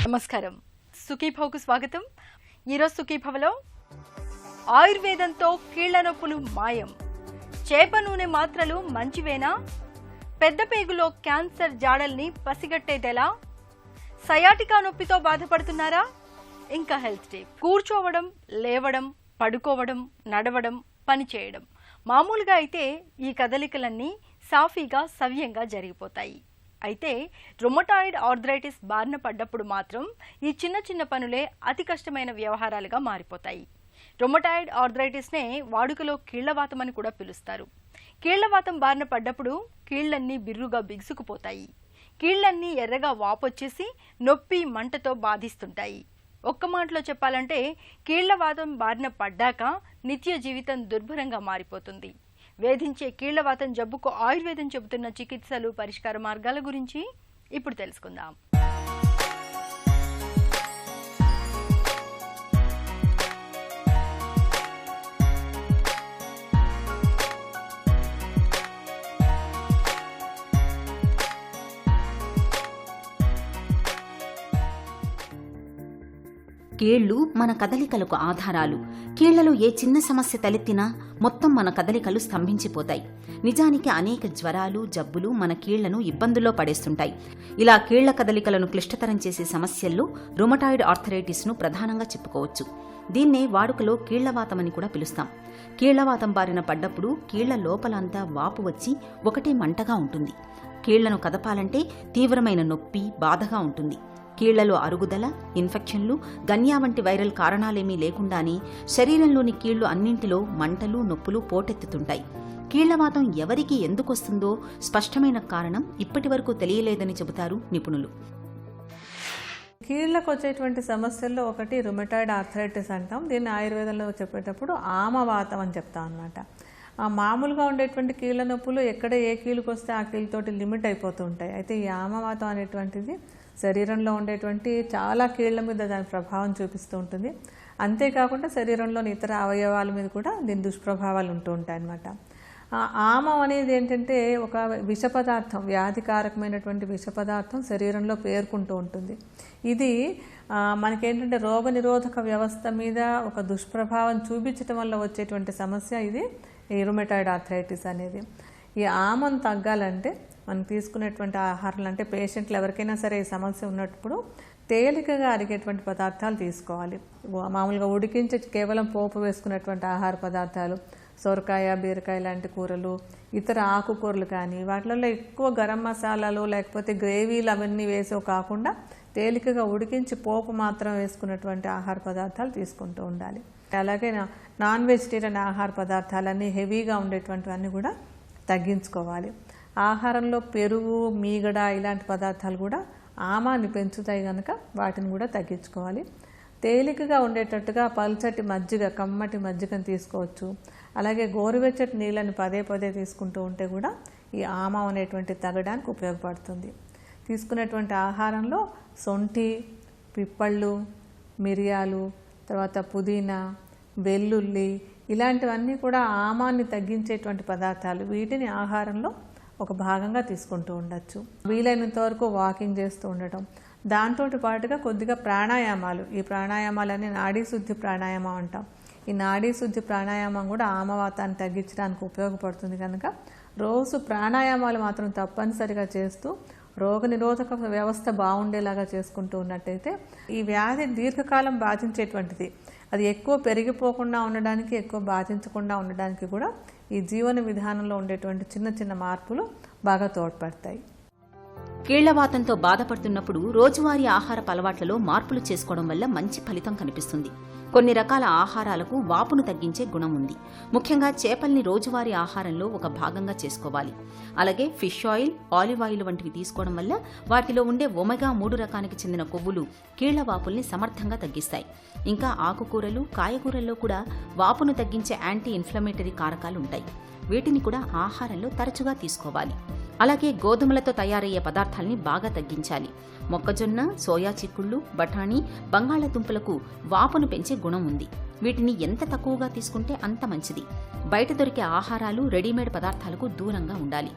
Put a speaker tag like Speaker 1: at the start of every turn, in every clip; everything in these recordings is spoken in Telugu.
Speaker 1: నమస్కారం, సుఖీభవకు స్వాగతం. ఈరోజు సుఖీభవలో ఆయుర్వేదంతో కీళ్ల నొప్పులు మాయం, చేప నూనె మాత్రలు మంచివేనా, పెద్ద పేగులో క్యాన్సర్ జాడల్ని పసిగట్టేదెలా, సయాటికా నొప్పితో బాధపడుతున్నారా? ఇంకా హెల్త్ టిప్. కూర్చోవడం, లేవడం, పడుకోవడం, నడవడం, పనిచేయడం మామూలుగా అయితే ఈ కదలికలన్నీ సాఫీగా సవ్యంగా జరిగిపోతాయి. అయితే రుమటాయిడ్ ఆర్థరైటిస్ బారిన పడ్డప్పుడు మాత్రం ఈ చిన్న చిన్న పనులే అతి కష్టమైన వ్యవహారాలుగా మారిపోతాయి. రుమటాయిడ్ ఆర్థరైటిస్నే వాడుకలో కీళ్లవాతం అని కూడా పిలుస్తారు. కీళ్లవాతం బారిన పడ్డప్పుడు కీళ్లన్నీ బిర్రుగా బిగుసుకుపోతాయి. కీళ్లన్నీ ఎర్రగా వాపొచ్చేసి నొప్పి, మంటతో బాధిస్తుంటాయి. ఒక్క మాటలో చెప్పాలంటే కీళ్లవాతం బారిన పడ్డాక నిత్య జీవితం దుర్భరంగా మారిపోతుంది. వేధించే కీళ్లవాతం జబ్బుకు ఆయుర్వేదం చెబుతున్న చికిత్సలు, పరిష్కార మార్గాల గురించి ఇప్పుడు తెలుసుకుందాం.
Speaker 2: కీళ్లు మన కదలికలకు ఆధారాలు. కీళ్లలో ఏ చిన్న సమస్య తలెత్తినా మొత్తం మన కదలికలు స్తంభించిపోతాయి. నిజానికి అనేక జ్వరాలు, జబ్బులు మన కీళ్లను ఇబ్బందుల్లో పడేస్తుంటాయి. ఇలా కీళ్ల కదలికలను క్లిష్టతరం చేసే సమస్యల్లో రుమటాయిడ్ ఆర్థరైటిస్ను ప్రధానంగా చెప్పుకోవచ్చు. దీన్నే వాడుకలో కీళ్లవాతమని కూడా పిలుస్తాం. కీళ్లవాతం బారిన పడ్డప్పుడు కీళ్ల లోపలంతా వాపు వచ్చి ఒకటే మంటగా ఉంటుంది. కీళ్లను కదపాలంటే తీవ్రమైన నొప్పి, బాధగా ఉంటుంది. కీళ్లలో అరుగుదల, ఇన్ఫెక్షన్లు, గన్యా వంటి వైరల్ కారణాలేమీ లేకుండానే శరీరంలోని కీళ్లు అన్నింటిలో మంటలు, నొప్పులు పోటెత్తుతుంటాయి. కీళ్లవాతం ఎవరికి ఎందుకొస్తుందో స్పష్టమైన కారణం ఇప్పటి వరకు తెలియలేదని చెబుతారు నిపుణులు.
Speaker 3: కీళ్లకు వచ్చేటువంటి సమస్యల్లో ఒకటి రుమటాయిడ్ ఆర్థరైటిస్ అంటాం. దీన్ని ఆయుర్వేదంలో చెప్పేటప్పుడు ఆమవాతం అని చెప్తాం అన్నమాట. మామూలుగా ఉండేటువంటి కీళ్ల నొప్పులు ఎక్కడ ఏ కీళ్ళకి వస్తే ఆ కీళ్ళతోటి లిమిట్ అయిపోతూ ఉంటాయి. అయితే ఈ ఆమవాతం అనేటువంటిది శరీరంలో ఉండేటువంటి చాలా కీళ్ల మీద దాని ప్రభావం చూపిస్తూ ఉంటుంది. అంతేకాకుండా శరీరంలోని ఇతర అవయవాల మీద కూడా దీని దుష్ప్రభావాలు ఉంటూ ఉంటాయి అన్నమాట. ఆమం అనేది ఏంటంటే ఒక విష పదార్థం, వ్యాధికారకమైనటువంటి విష పదార్థం శరీరంలో పేర్కొంటూ ఉంటుంది. ఇది మనకేంటంటే రోగనిరోధక వ్యవస్థ మీద ఒక దుష్ప్రభావం చూపించడం వల్ల వచ్చేటువంటి సమస్య ఇది ఈ రుమటాయిడ్ ఆర్థరైటిస్ అనేది. ఈ ఆమం తగ్గాలంటే మనం తీసుకునేటువంటి ఆహారాలు, అంటే పేషెంట్లు ఎవరికైనా సరే ఈ సమస్య ఉన్నప్పుడు తేలికగా అరిగేటువంటి పదార్థాలు తీసుకోవాలి. మామూలుగా ఉడికించి కేవలం పోపు వేసుకునేటువంటి ఆహార పదార్థాలు, సొరకాయ, బీరకాయ లాంటి కూరలు, ఇతర ఆకుకూరలు కానీ వాటిలలో ఎక్కువ గరం మసాలాలు లేకపోతే గ్రేవీలు అవన్నీ వేసో కాకుండా తేలికగా ఉడికించి పోపు మాత్రం వేసుకున్నటువంటి ఆహార పదార్థాలు తీసుకుంటూ ఉండాలి. అలాగే నాన్ వెజిటేరియన్ ఆహార పదార్థాలన్నీ హెవీగా ఉండేటువంటివన్నీ కూడా తగ్గించుకోవాలి. ఆహారంలో పెరుగు, మీగడ ఇలాంటి పదార్థాలు కూడా ఆమాన్ని పెంచుతాయి కనుక వాటిని కూడా తగ్గించుకోవాలి. తేలికగా ఉండేటట్టుగా పల్చటి మజ్జిగ, కమ్మటి మజ్జిగను తీసుకోవచ్చు. అలాగే గోరువెచ్చటి నీళ్ళని పదే పదే తీసుకుంటూ ఉంటే కూడా ఈ ఆమం అనేటువంటి తగ్గడానికి ఉపయోగపడుతుంది. తీసుకునేటువంటి ఆహారంలో సొంఠి, పిప్పళ్ళు, మిరియాలు, తర్వాత పుదీనా, వెల్లుల్లి ఇలాంటివన్నీ కూడా ఆమాన్ని తగ్గించేటువంటి పదార్థాలు. వీటిని ఆహారంలో ఒక భాగంగా తీసుకుంటూ ఉండొచ్చు. వీలైనంత వరకు వాకింగ్ చేస్తూ ఉండటం, దాంతో పాటుగా కొద్దిగా ప్రాణాయామాలు. ఈ ప్రాణాయామాలన్నీ నాడీ శుద్ధి ప్రాణాయామం అంటాం. ఈ నాడీ శుద్ధి ప్రాణాయామం కూడా ఆమవాతాన్ని తగ్గించడానికి ఉపయోగపడుతుంది కనుక రోజు ప్రాణాయామాలు మాత్రం తప్పనిసరిగా చేస్తూ రోగనిరోధక వ్యవస్థ బాగుండేలాగా చేసుకుంటూ ఉన్నట్టయితే ఈ వ్యాధి దీర్ఘకాలం బాధించేటువంటిది. అది ఎక్కువ పెరిగిపోకుండా ఉండడానికి, ఎక్కువ బాధించకుండా ఉండడానికి కూడా ఈ జీవన విధానంలో ఉండేటువంటి చిన్న చిన్న మార్పులు బాగా తోడ్పడతాయి.
Speaker 2: కీళ్లవాతంతో బాధపడుతున్నప్పుడు రోజువారీ ఆహారపు అలవాట్లలో మార్పులు చేసుకోవడం వల్ల మంచి ఫలితం కనిపిస్తుంది. కొన్ని రకాల ఆహారాలకు వాపును తగ్గించే గుణం ఉంది. ముఖ్యంగా చేపల్ని రోజువారీ ఆహారంలో ఒక భాగంగా చేసుకోవాలి. అలాగే ఫిష్ ఆయిల్, ఆలివ్ ఆయిల్ వంటివి తీసుకోవడం వల్ల వాటిలో ఉండే ఒమెగా 3 రకానికి చెందిన కొవ్వులు కీళ్ల వాపుల్ని సమర్థంగా తగ్గిస్తాయి. ఇంకా ఆకుకూరలు, కాయగూరల్లో కూడా వాపును తగ్గించే యాంటీ ఇన్ఫ్లమేటరీ కారకాలు ఉంటాయి. వీటిని కూడా ఆహారంలో తరచుగా తీసుకోవాలి. అలాగే గోధుమలతో తయారయ్యే పదార్థాలని బాగా తగ్గించాలి. మొక్కజొన్న, సోయా చిక్కుళ్ళు, బఠానీ, బంగాళాదుంపలకు వాపును పెంచే గుణం ఉంది. వీటిని ఎంత తక్కువగా తీసుకుంటే అంత మంచిది. బయట దొరికే ఆహారాలు, రెడీమేడ్ పదార్థాలకు దూరంగా ఉండాలి.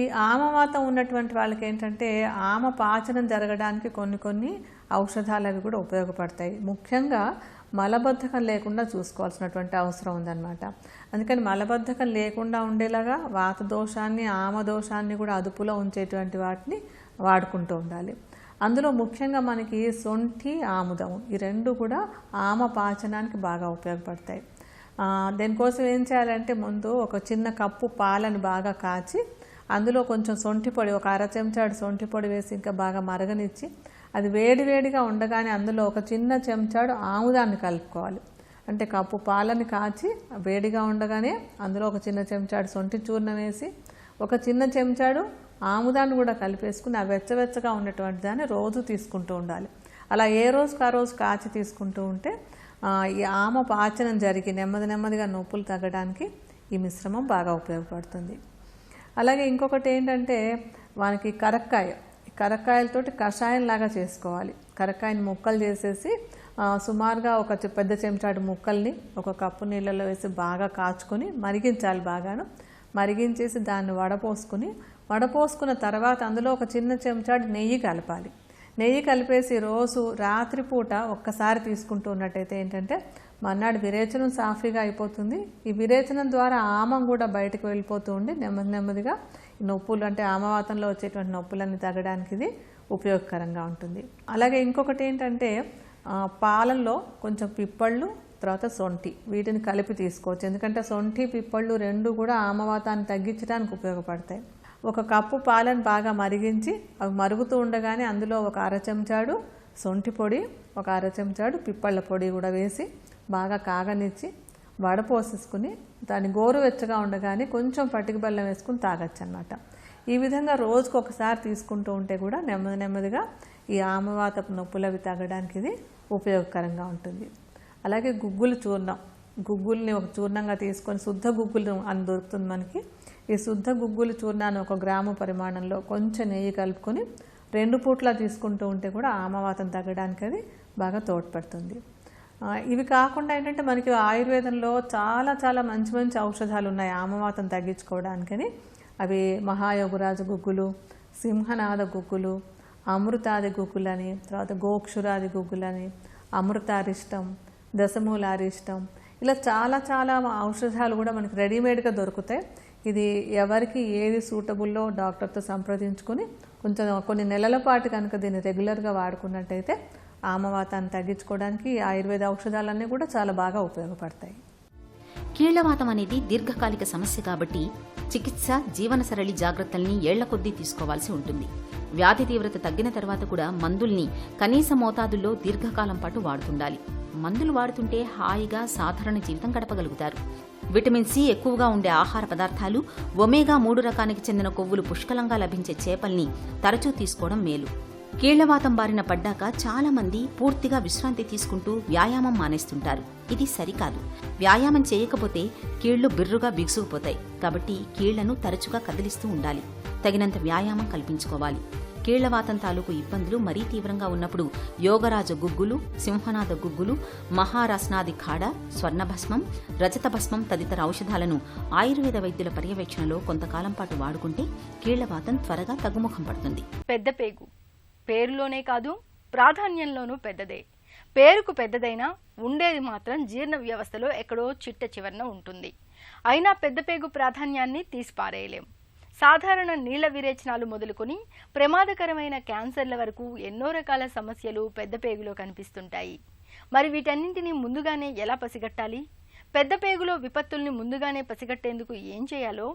Speaker 3: ఈ ఆమవాతం ఉన్నటువంటి వాళ్ళకి ఏంటంటే ఆమ పాచనం జరగడానికి కొన్ని ఔషధాలు అవి కూడా ఉపయోగపడతాయి. ముఖ్యంగా మలబద్ధకం లేకుండా చూసుకోవాల్సినటువంటి అవసరం ఉందన్నమాట. అందుకని మలబద్ధకం లేకుండా ఉండేలాగా వాత దోషాన్ని ఆమ దోషాన్ని కూడా అదుపులో ఉంచేటువంటి వాటిని వాడుకుంటూ ఉండాలి. అందులో ముఖ్యంగా మనకి సొంఠి ఆముదం ఈ రెండు కూడా ఆమ పాచనానికి బాగా ఉపయోగపడతాయి. దీనికోసం ఏం చేయాలంటే ముందు ఒక చిన్న కప్పు పాలని బాగా కాచి అందులో కొంచెం సొంఠి పొడి, ఒక అర చెంచాడు సొంఠి పొడి వేసి ఇంకా బాగా మరగనిచ్చి అది వేడివేడిగా ఉండగానే అందులో ఒక చిన్న చెంచాడు ఆముదాన్ని కలుపుకోవాలి. అంటే కప్పు పాలని కాచి వేడిగా ఉండగానే అందులో ఒక చిన్న చెంచాడు సొంఠి చూర్ణం వేసి ఒక చిన్న చెంచాడు ఆముదాన్ని కూడా కలిపేసుకుని ఆ వెచ్చవెచ్చగా ఉన్నటువంటి దాన్ని రోజు తీసుకుంటూ ఉండాలి. అలా ఏ రోజుకు ఆ రోజు కాచి తీసుకుంటూ ఉంటే ఈ ఆమ పాచనం జరిగి నెమ్మదిగా నొప్పులు తగ్గడానికి ఈ మిశ్రమం బాగా ఉపయోగపడుతుంది. అలాగే ఇంకొకటి ఏంటంటే మనకి కరక్కాయలతోటి కషాయం లాగా చేసుకోవాలి. కరక్కాయని ముక్కలు చేసేసి సుమారుగా ఒక పెద్ద చెంచాడు ముక్కల్ని ఒక కప్పు నీళ్ళలో వేసి బాగా కాచుకొని మరిగించాలి. బాగాను మరిగించేసి దాన్ని వడపోసుకున్న తర్వాత అందులో ఒక చిన్న చెంచాడు నెయ్యి కలపాలి. నెయ్యి కలిపేసి రోజు రాత్రిపూట ఒక్కసారి తీసుకుంటూ ఉన్నట్టయితే ఏంటంటే మర్నాడు విరేచనం సాఫీగా అయిపోతుంది. ఈ విరేచనం ద్వారా ఆమం కూడా బయటకు వెళ్ళిపోతూ ఉండి నెమ్మదిగా నొప్పులు అంటే ఆమవాతంలో వచ్చేటువంటి నొప్పులన్నీ తగ్గడానికి ఇది ఉపయోగకరంగా ఉంటుంది. అలాగే ఇంకొకటి ఏంటంటే పాలల్లో కొంచెం పిప్పళ్ళు తర్వాత సొంఠి వీటిని కలిపి తీసుకోవచ్చు. ఎందుకంటే సొంఠి పిప్పళ్ళు రెండు కూడా ఆమవాతాన్ని తగ్గించడానికి ఉపయోగపడతాయి. ఒక కప్పు పాలను బాగా మరిగించి అవి మరుగుతూ ఉండగానే అందులో ఒక అర చెంచాడు సొంఠి పొడి, ఒక అర చెంచాడు పిప్పళ్ళ పొడి కూడా వేసి బాగా కాగనిచ్చి వడపోసేసుకుని దాన్ని గోరువెచ్చగా ఉండగానే కొంచెం పటిక బెల్లం వేసుకుని తాగొచ్చు అన్నమాట. ఈ విధంగా రోజుకు ఒకసారి తీసుకుంటూ ఉంటే కూడా నెమ్మదిగా ఈ ఆమవాతపు నొప్పులు అవి తగ్గడానికి ఇది ఉపయోగకరంగా ఉంటుంది. అలాగే గుగ్గులు చూర్ణం, గుగ్గుల్ని ఒక చూర్ణంగా తీసుకొని శుద్ధ గుగ్గులు అని దొరుకుతుంది మనకి. ఈ శుద్ధ గుగ్గులు చూర్ణాన్ని 1 గ్రాము పరిమాణంలో కొంచెం నెయ్యి కలుపుకొని 2 పూట్లా తీసుకుంటూ ఉంటే కూడా ఆమవాతం తగ్గడానికి అది బాగా తోడ్పడుతుంది. ఇవి కాకుండా ఏంటంటే మనకి ఆయుర్వేదంలో చాలా మంచి ఔషధాలు ఉన్నాయి ఆమవాతం తగ్గించుకోవడానికని. అవి మహాయోగురాజు గుగ్గులు, సింహనాద గుగ్గులు, అమృతాది గుగ్గులని, తర్వాత గోక్షురాది గుగ్గులని, అమృతారిష్టం, దశమూలారిష్టం, ఇలా చాలా ఔషధాలు కూడా మనకి రెడీమేడ్గా దొరుకుతాయి. ఇది ఎవరికి ఏది సూటబుల్లో డాక్టర్తో సంప్రదించుకొని కొన్ని నెలల పాటు కనుక దీన్ని రెగ్యులర్గా వాడుకున్నట్టయితే ఆమవాతాన్ని తగ్గించుకోవడానికి ఆయుర్వేద ఔషధాలన్నీ కూడా చాలా బాగా ఉపయోగపడతాయి.
Speaker 2: కీళ్లవాతం అనేది దీర్ఘకాలిక సమస్య కాబట్టి చికిత్స, జీవనసరళి జాగ్రత్తల్ని ఏళ్ల కొద్దీ తీసుకోవాల్సి ఉంటుంది. వ్యాధి తీవ్రత తగ్గిన తర్వాత కూడా మందుల్ని కనీస మోతాదుల్లో దీర్ఘకాలం పాటు వాడుతుండాలి. మందులు వాడుతుంటే హాయిగా సాధారణ జీవితం గడపగలుగుతారు. విటమిన్ సి ఎక్కువగా ఉండే ఆహార పదార్థాలు, ఒమేగా 3 రకానికి చెందిన కొవ్వులు పుష్కలంగా లభించే చేపల్ని తరచూ తీసుకోవడం మేలు. కీళ్లవాతం బారిన పడ్డాక చాలా మంది పూర్తిగా విశ్రాంతి తీసుకుంటూ వ్యాయామం మానేస్తుంటారు. ఇది సరికాదు. వ్యాయామం చేయకపోతే కీళ్లు బిర్రుగా బిగుసుకుపోతాయి. కాబట్టి కీళ్లను తరచుగా కదిలిస్తూ ఉండాలి. తగినంత వ్యాయామం కల్పించుకోవాలి. కీళ్లవాతం తాలూకు ఇబ్బందులు మరీ తీవ్రంగా ఉన్నప్పుడు యోగరాజ గుగ్గులు, సింహనాథ గుగ్గులు, మహారస్నాది ఖాడ, స్వర్ణభస్మం, రజతభస్మం తదితర ఔషధాలను ఆయుర్వేద వైద్యుల పర్యవేక్షణలో కొంతకాలం పాటు వాడుకుంటే కీళ్లవాతం త్వరగా తగ్గుముఖం పడుతుంది.
Speaker 1: పెద్ద పేగు పేరులోనే కాదు ప్రాధాన్యంలోనూ పెద్దదే. పేరుకు పెద్దదైనా ఉండేది మాత్రం జీర్ణ వ్యవస్థలో ఎక్కడో చిట్ట చివరన ఉంటుంది. అయినా పెద్ద పేగు ప్రాధాన్యాన్ని తీసిపారేయలేం. సాధారణ నీళ్ల విరేచనాలు మొదలుకొని ప్రమాదకరమైన క్యాన్సర్ల వరకు ఎన్నో రకాల సమస్యలు పెద్ద పేగులో కనిపిస్తుంటాయి. మరి వీటన్నింటినీ ముందుగానే ఎలా పసిగట్టాలి? పెద్ద పేగులో విపత్తుల్ని ముందుగానే పసిగట్టేందుకు ఏం చేయాలో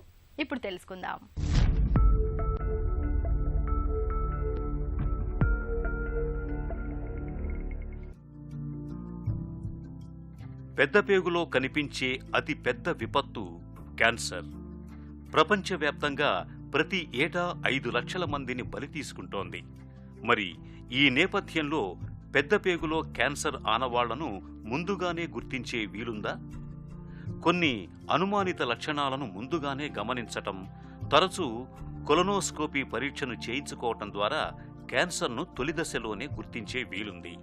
Speaker 1: ఇప్పుడు తెలుసుకుందాం.
Speaker 4: పెద్దపేగులో కనిపించే అతి పెద్ద విపత్తు క్యాన్సర్. ప్రపంచవ్యాప్తంగా ప్రతి ఏటా 5 లక్షల మందిని బలి తీసుకుంటోంది. మరి ఈ నేపథ్యంలో పెద్దపేగులో క్యాన్సర్ ఆనవాళ్లను ముందుగానే గుర్తించే వీలుందా? కొన్ని అనుమానిత లక్షణాలను ముందుగానే గమనించటం, తరచూ కొలనోస్కోపీ పరీక్షను చేయించుకోవటం ద్వారా క్యాన్సర్ను తొలిదశలోనే గుర్తించే వీలుంది.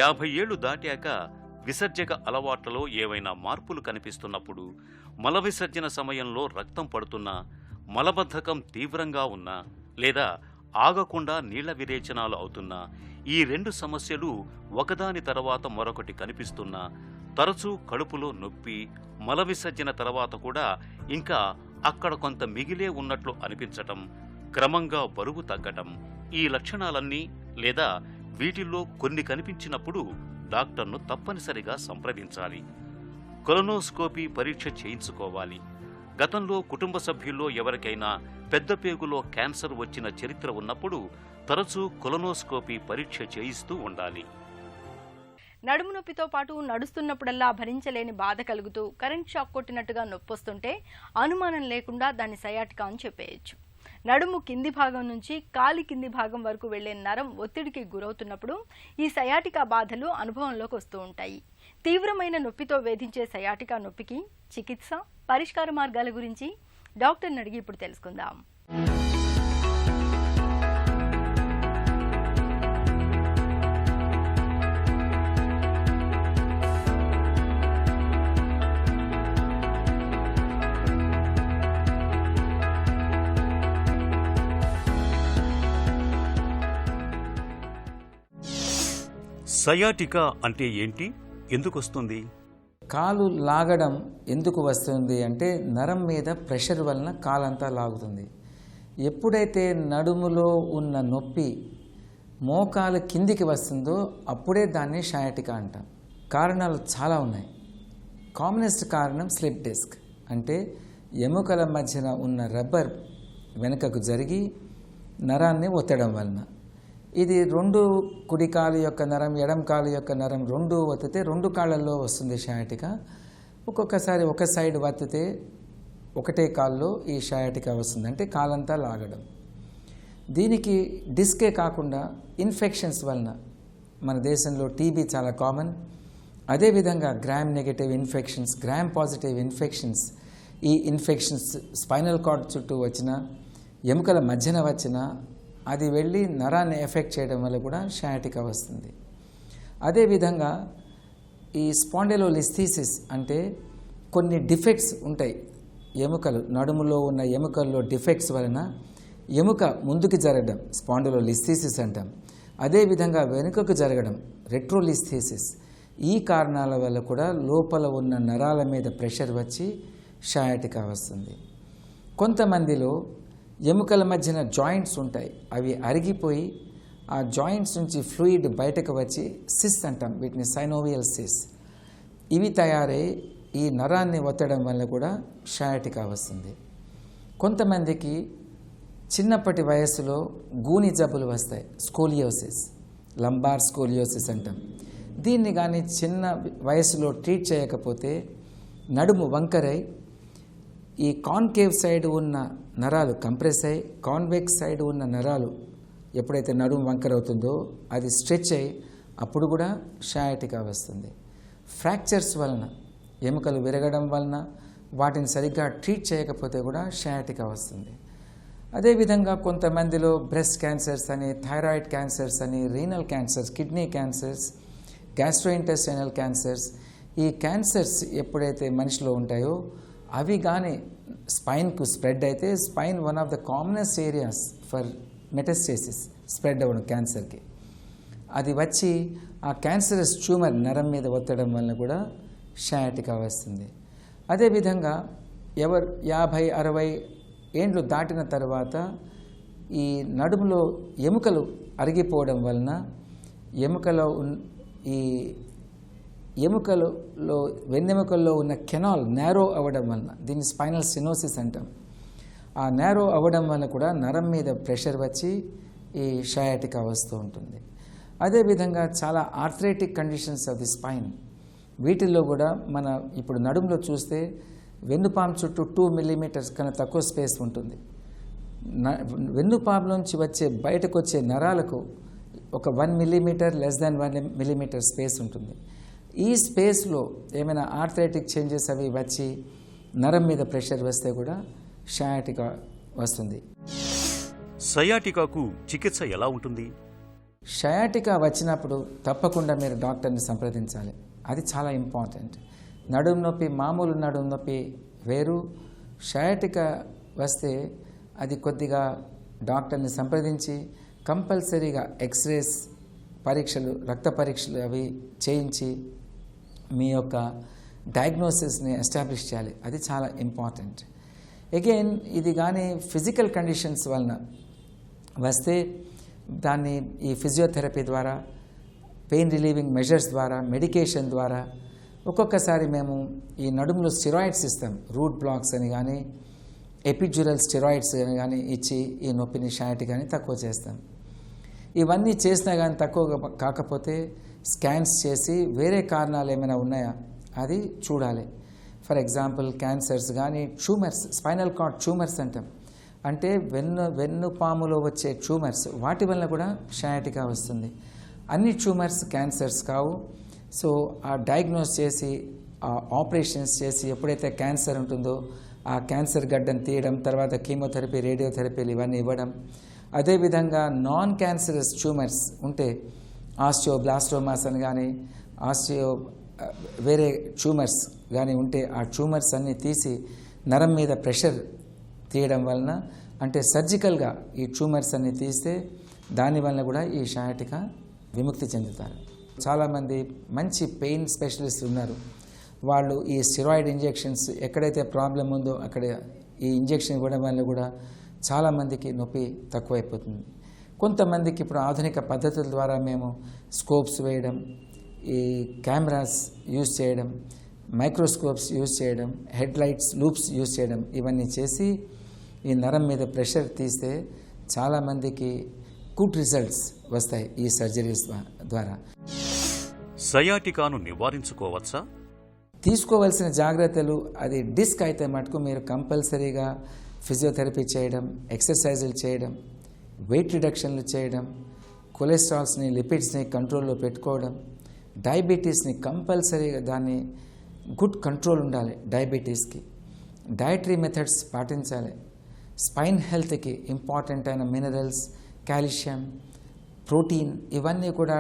Speaker 4: 50 ఏళ్లు దాటాక విసర్జక అలవాట్లలో ఏవైనా మార్పులు కనిపిస్తున్నప్పుడు, మల విసర్జన సమయంలో రక్తం పడుతున్నా, మలబద్ధకం తీవ్రంగా ఉన్నా లేదా ఆగకుండా నీళ్ల విరేచనాలు అవుతున్నా, ఈ 2 సమస్యలు ఒకదాని తర్వాత మరొకటి కనిపిస్తున్నా, తరచూ కడుపులో నొప్పి, మల విసర్జన తర్వాత కూడా ఇంకా అక్కడ కొంత మిగిలే ఉన్నట్లు అనిపించటం, క్రమంగా బరువు తగ్గటం, ఈ లక్షణాలన్నీ లేదా వీటిల్లో కొన్ని కనిపించినప్పుడు డాక్టర్ను తప్పనిసరిగా సంప్రదించాలి. కొలనోస్కోపీ పరీక్ష చేయించుకోవాలి. గతంలో కుటుంబ సభ్యుల్లో ఎవరికైనా పెద్ద పేగులో క్యాన్సర్ వచ్చిన చరిత్ర ఉన్నప్పుడు తరచూ కొలనోస్కోపీ పరీక్ష చేయిస్తూ ఉండాలి.
Speaker 1: నడుము నొప్పితో పాటు నడుస్తున్నప్పుడల్లా భరించలేని బాధ కలుగుతూ కరెంట్ షాక్ కొట్టినట్టుగా నొప్పొస్తుంటే అనుమానం లేకుండా దాన్ని సయాటికా అని చెప్పేయచ్చు. నడుము కింది భాగం నుంచి కాలి కింది భాగం వరకు వెళ్లే నరం ఒత్తిడికి గురవుతున్నప్పుడు ఈ సయాటికా బాధలు అనుభవంలోకి వస్తూ ఉంటాయి. తీవ్రమైన నొప్పితో వేధించే సయాటికా నొప్పికి చికిత్స, పరిష్కార మార్గాల గురించి డాక్టర్ని అడిగి ఇప్పుడు తెలుసుకుందాం.
Speaker 4: సయాటికా అంటే ఏంటి? ఎందుకు వస్తుంది?
Speaker 5: కాలు లాగడం ఎందుకు వస్తుంది అంటే నరం మీద ప్రెషర్ వలన కాలంతా లాగుతుంది. ఎప్పుడైతే నడుములో ఉన్న నొప్పి మోకాలు కిందికి వస్తుందో అప్పుడే దాన్ని సయాటికా అంటాం. కారణాలు చాలా ఉన్నాయి. కామనెస్ట్ కారణం స్లిప్ డిస్క్, అంటే ఎముకల మధ్యన ఉన్న రబ్బర్ వెనుకకు జరిగి నరాన్ని ఒత్తడం వలన. ఇది 2 కుడి కాలు యొక్క నరం, ఎడం కాలు యొక్క నరం 2 ఒత్తితే 2 కాళ్ళల్లో వస్తుంది సయాటికా. ఒక్కొక్కసారి ఒక సైడ్ వత్తితే ఒకటే కాల్లో ఈ సయాటికా వస్తుంది, అంటే కాలంతా లాగడం. దీనికి డిస్కే కాకుండా ఇన్ఫెక్షన్స్ వలన మన దేశంలో టీబీ చాలా కామన్. అదేవిధంగా gram negative infections, gram positive infections, ఈ ఇన్ఫెక్షన్స్ స్పైనల్ కార్డ్ చుట్టూ వచ్చినా, ఎముకల మధ్యన వచ్చినా అది వెళ్ళి నరాన్ని ఎఫెక్ట్ చేయడం వల్ల కూడా సయాటికా వస్తుంది. అదేవిధంగా ఈ స్పాండిలోలిస్థీసిస్ అంటే కొన్ని డిఫెక్ట్స్ ఉంటాయి. ఎముకలు నడుములో ఉన్న ఎముకల్లో డిఫెక్ట్స్ వలన ఎముక ముందుకు జరగడం స్పాండిలోలిస్థీసిస్ అంటాం. అదేవిధంగా వెనుకకు జరగడం రెట్రోలిస్థీసిస్. ఈ కారణాల వల్ల కూడా లోపల ఉన్న నరాల మీద ప్రెషర్ వచ్చి సయాటికా వస్తుంది. కొంతమందిలో ఎముకల మధ్యన జాయింట్స్ ఉంటాయి, అవి అరిగిపోయి ఆ జాయింట్స్ నుంచి ఫ్లూయిడ్ బయటకు వచ్చి సిస్ అంటాం, వీటిని సైనోవియల్ సిస్. ఇవి తయారై ఈ నరాన్ని ఒత్తడం వల్ల కూడా సయాటికా వస్తుంది. కొంతమందికి చిన్నప్పటి వయసులో గూని జబ్బులు వస్తాయి, స్కోలియోసిస్, లంబార్ స్కోలియోసిస్ అంటాం. దీన్ని కానీ చిన్న వయసులో ట్రీట్ చేయకపోతే నడుము వంకరై ఈ కాన్కేవ్ సైడ్ ఉన్న నరాలు కంప్రెస్ అయ్యి కాన్వెక్స్ సైడ్ ఉన్న నరాలు ఎప్పుడైతే నడుము వంకర అవుతుందో అది స్ట్రెచ్ అయ్యి అప్పుడు కూడా సయాటికా వస్తుంది. ఫ్రాక్చర్స్ వలన, ఎముకలు విరగడం వలన వాటిని సరిగ్గా ట్రీట్ చేయకపోతే కూడా సయాటికా వస్తుంది. అదేవిధంగా కొంతమందిలో బ్రెస్ట్ క్యాన్సర్స్ అని, థైరాయిడ్ క్యాన్సర్స్ అని, renal cancers, kidney cancers, gastrointestinal cancers, ఈ క్యాన్సర్స్ ఎప్పుడైతే మనిషిలో ఉంటాయో అవి కానీ స్పైన్కు స్ప్రెడ్ అయితే, spine one of the commonest areas for metastasis spread అవ్వడం క్యాన్సర్కి. అది వచ్చి ఆ క్యాన్సరస్ ట్యూమర్ నరం మీద ఒత్తడం వలన కూడా సయాటికా వస్తుంది. అదేవిధంగా 50-60 ఏండ్లు దాటిన తర్వాత ఈ నడుములో ఎముకలు అరిగిపోవడం వలన ఎముకలలో వెన్నెముకల్లో ఉన్న కెనాల్ నేరో అవ్వడం వలన, దీన్ని స్పైనల్ స్టెనోసిస్ అంటాం. ఆ నేరో అవ్వడం వల్ల కూడా నరం మీద ప్రెషర్ వచ్చి ఈ సయాటికా వస్తూ ఉంటుంది. అదేవిధంగా చాలా arthritic conditions of the spine, వీటిల్లో కూడా మన ఇప్పుడు నడుములో చూస్తే వెన్నుపాము చుట్టూ 2 మిల్లీమీటర్స్ కన్నా తక్కువ స్పేస్ ఉంటుంది. వెన్నుపాములోంచి బయటకు వచ్చే నరాలకు ఒక 1 millimetre less than 1 millimetre space ఉంటుంది. ఈ స్పేస్లో ఏమైనా ఆర్థరైటిక్ చేంజెస్ అవి వచ్చి నరం మీద ప్రెషర్ వస్తే కూడా సయాటికా వస్తుంది.
Speaker 4: సయాటికాకు చికిత్స ఎలా ఉంటుంది?
Speaker 5: సయాటికా వచ్చినప్పుడు తప్పకుండా మీరు డాక్టర్ని సంప్రదించాలి. అది చాలా ఇంపార్టెంట్. నడుము నొప్పి, మామూలు నడుము నొప్పి వేరు, సయాటికా వస్తే అది కొద్దిగా డాక్టర్ని సంప్రదించి కంపల్సరీగా ఎక్స్రేస్ పరీక్షలు, రక్త పరీక్షలు అవి చేయించి మీ యొక్క డయాగ్నోసిస్ని ఎస్టాబ్లిష్ చేయాలి. అది చాలా ఇంపార్టెంట్. అగైన్ ఇది కానీ ఫిజికల్ కండిషన్స్ వలన వస్తే దాన్ని ఈ ఫిజియోథెరపీ ద్వారా, పెయిన్ రిలీవింగ్ మెజర్స్ ద్వారా, మెడికేషన్ ద్వారా, ఒక్కొక్కసారి మేము ఈ నడుములో స్టెరాయిడ్స్ ఇస్తాం. రూట్ బ్లాక్స్ అని కానీ, ఎపిడ్యూరల్ స్టెరాయిడ్స్ అని కానీ ఇచ్చి ఈ నొప్పిని, షాయటికా కానీ తక్కువ చేస్తాం. ఇవన్నీ చేసినా కానీ తక్కువ కాకపోతే స్కాన్స్ చేసి వేరే కారణాలు ఏమైనా ఉన్నాయా అది చూడాలి. ఫర్ ఎగ్జాంపుల్ క్యాన్సర్స్ కానీ, ట్యూమర్స్, స్పైనల్ కార్డ్ ట్యూమర్స్ అంటాం, అంటే వెన్నుపాములో వచ్చే ట్యూమర్స్, వాటి వల్ల కూడా షాయటికా వస్తుంది. అన్ని ట్యూమర్స్ క్యాన్సర్స్ కావు. సో ఆ డయాగ్నోస్ చేసి, ఆ ఆపరేషన్స్ చేసి, ఎప్పుడైతే క్యాన్సర్ ఉంటుందో ఆ క్యాన్సర్ గడ్డను తీయడం, తర్వాత కీమోథెరపీ, రేడియోథెరపీలు ఇవన్నీ ఇవ్వడం. అదేవిధంగా నాన్ క్యాన్సరస్ ట్యూమర్స్ ఉంటే ఆస్టియోబ్లాస్టోమాస్ అని కానీ, వేరే ట్యూమర్స్ కానీ ఉంటే ఆ ట్యూమర్స్ అన్నీ తీసి నరం మీద ప్రెషర్ తీయడం వలన, అంటే సర్జికల్గా ఈ ట్యూమర్స్ అన్నీ తీస్తే దానివల్ల కూడా ఈ షాయటికా విముక్తి చెందుతారు. చాలామంది మంచి పెయిన్ స్పెషలిస్ట్ ఉన్నారు. వాళ్ళు ఈ స్టెరాయిడ్ ఇంజెక్షన్స్ ఎక్కడైతే ప్రాబ్లం ఉందో అక్కడ ఈ ఇంజెక్షన్ ఇవ్వడం వల్ల కూడా చాలామందికి నొప్పి తక్కువైపోతుంది. కొంతమందికి ఇప్పుడు ఆధునిక పద్ధతుల ద్వారా మేము స్కోప్స్ వేయడం, ఈ కెమెరాస్ యూజ్ చేయడం, మైక్రోస్కోప్స్ యూజ్ చేయడం, హెడ్ లైట్స్, లూప్స్ యూజ్ చేయడం, ఇవన్నీ చేసి ఈ నరం మీద ప్రెషర్ తీస్తే చాలామందికి గుడ్ రిజల్ట్స్ వస్తాయి ఈ సర్జరీస్ ద్వారా.
Speaker 4: సయాటికాను నివారించుకోవచ్చా?
Speaker 5: తీసుకోవాల్సిన జాగ్రత్తలు, అది డిస్క్ అయితే మటుకు మీరు కంపల్సరీగా ఫిజియోథెరపీ చేయడం, ఎక్సర్సైజులు చేయడం, వెయిట్ రిడక్షన్లు చేయడం, కొలెస్ట్రాల్స్ని, లిపిడ్స్ని కంట్రోల్లో పెట్టుకోవడం, డయాబెటీస్ని కంపల్సరీగా దాన్ని గుడ్ కంట్రోల్ ఉండాలి. డయాబెటీస్కి డయటరీ మెథడ్స్ పాటించాలి. స్పైన్ హెల్త్కి ఇంపార్టెంట్ అయిన మినరల్స్, కాల్షియం, ప్రోటీన్ ఇవన్నీ కూడా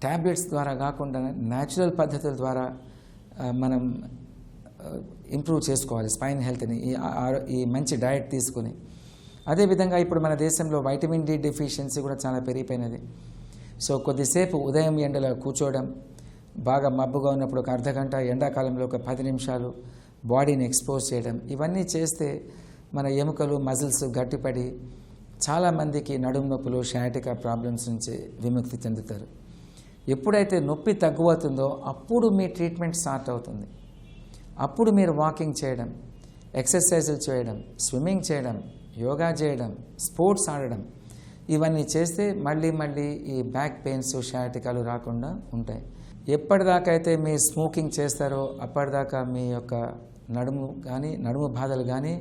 Speaker 5: ట్యాబ్లెట్స్ ద్వారా కాకుండా న్యాచురల్ పద్ధతుల ద్వారా మనం ఇంప్రూవ్ చేసుకోవాలి స్పైన్ హెల్త్ని, ఈ మంచి డయట్ తీసుకుని. అదేవిధంగా ఇప్పుడు మన దేశంలో వైటమిన్ డి డెఫిషియన్సీ కూడా చాలా పెరిగిపోయినది. సో కొద్దిసేపు ఉదయం ఎండలో కూర్చోవడం, బాగా మబ్బుగా ఉన్నప్పుడు ఒక అర్ధగంట, ఎండాకాలంలో ఒక 10 నిమిషాలు బాడీని ఎక్స్పోజ్ చేయడం, ఇవన్నీ చేస్తే మన ఎముకలు, మజిల్స్ గట్టిపడి చాలామందికి నడుము నొప్పులు, షాయటికా ప్రాబ్లమ్స్ నుంచి విముక్తి చెందుతారు. ఎప్పుడైతే నొప్పి తగ్గుతుందో అప్పుడు మీ ట్రీట్మెంట్ స్టార్ట్ అవుతుంది. అప్పుడు మీరు వాకింగ్ చేయడం, ఎక్సర్సైజులు చేయడం, స్విమ్మింగ్ చేయడం, యోగా చేయడం, స్పోర్ట్స్ ఆడడం, ఇవన్నీ చేస్తే మళ్ళీ ఈ బ్యాక్ పెయిన్స్, షాయటికాలు రాకుండా ఉంటాయి. ఎప్పటిదాకా అయితే మీరు స్మోకింగ్ చేస్తారో అప్పటిదాకా మీ యొక్క నడుము బాధలు కానీ,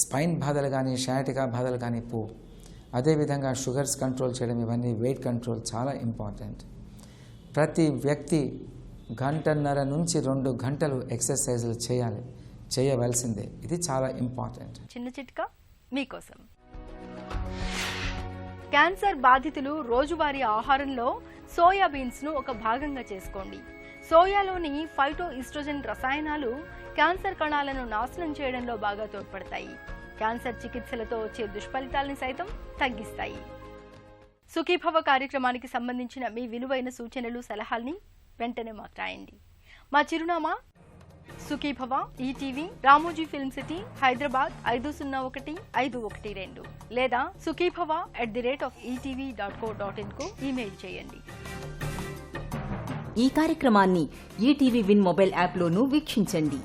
Speaker 5: స్పైన్ బాధలు కానీ, షాయటికా బాధలు కానీ పోవు. అదేవిధంగా షుగర్స్ కంట్రోల్ చేయడం, ఇవన్నీ వెయిట్ కంట్రోల్ చాలా ఇంపార్టెంట్. ప్రతి వ్యక్తి 1.5 నుంచి 2 గంటలు ఎక్సర్సైజులు చేయవలసిందే. ఇది చాలా ఇంపార్టెంట్.
Speaker 1: చిన్న చిట్కా మీకోసం. క్యాన్సర్ బాధితులు రోజువారీ ఆహారంలో సోయాబీన్స్ ను ఒక భాగంగా చేసుకోండి. సోయాలోని ఫైటో ఈస్ట్రోజన్ రసాయనాలు క్యాన్సర్ కణాలను నాశనం చేయడంలో బాగా తోడ్పడతాయి. క్యాన్సర్ చికిత్సలతో వచ్చే దుష్ఫలితాలను సైతం తగ్గిస్తాయి. సుఖీభవ కార్యక్రమానికి సంబంధించిన మీ విలువైన సూచనలు, సలహాల్ని వెంటనే మాకు రాయండి. మా చిరునామా Sukhibhava, ETV, Ramoji film city, Hyderabad 501512 లేదా sukhibhava@etv.co.in కు ఈమెయిల్ చేయండి.
Speaker 2: ఈ కార్యక్రమాన్ని ఈటీవీ విన్ మొబైల్ యాప్లోనూ వీక్షించండి.